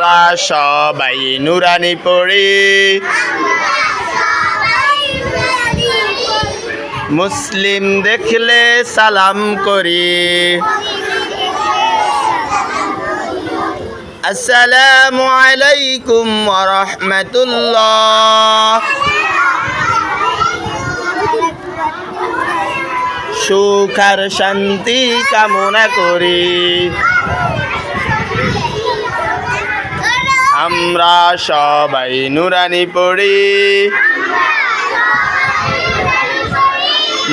আমরা সবাই নুরানি পড়ি, মুসলিম দেখলে সালাম করি। আসসালামু আলাইকুম ওয়া রাহমাতুল্লাহ। সুখ আর শান্তি কামনা করি। আমরা সবাই নুরানি পড়ি,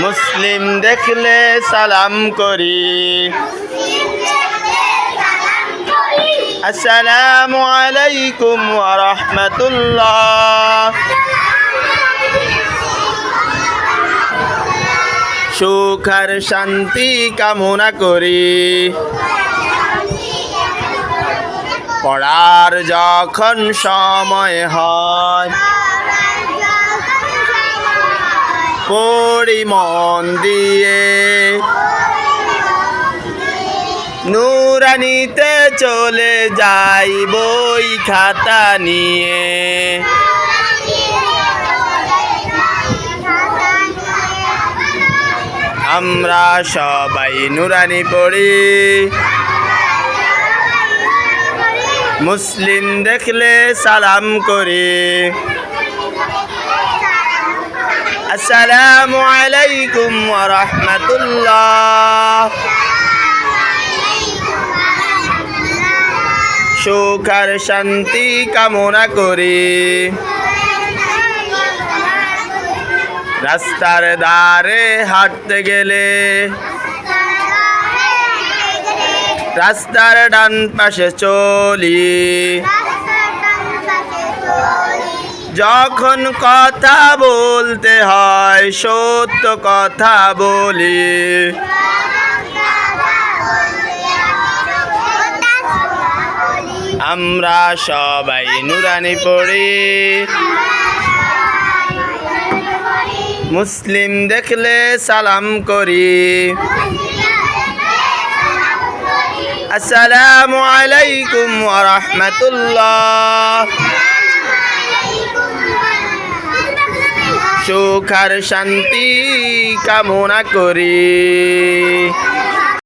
মুসলিম দেখলে সালাম করি। আসসালামু আলাইকুম ওয়া রাহমাতুল্লাহ। সুখ আর শান্তি কামনা করি। পড়ার যখন সময় হয়, পড়ি মন দিয়ে, নুরানিতে চলে যাই বই খাতা নিয়ে। আমরা সবাই নুরানি পড়ি, মুসলিম দেখলে সালাম করি। আসসালামু আলাইকুম ওয়া রাহমাতুল্লাহ। সুখ আর শান্তি কামনা করি। রাস্তার ধারে হাঁটতে গেলে, রাস্তার ডান পাশে চলি। যখন কথা বলতে হয় সত্য কথা বলি। আমরা সবাই নুরানি পড়ি, মুসলিম দেখলে সালাম করি। আসসালামু আলাইকুম ওয়া রাহমাতুল্লাহ। সুখ আর শান্তি কামনা করি।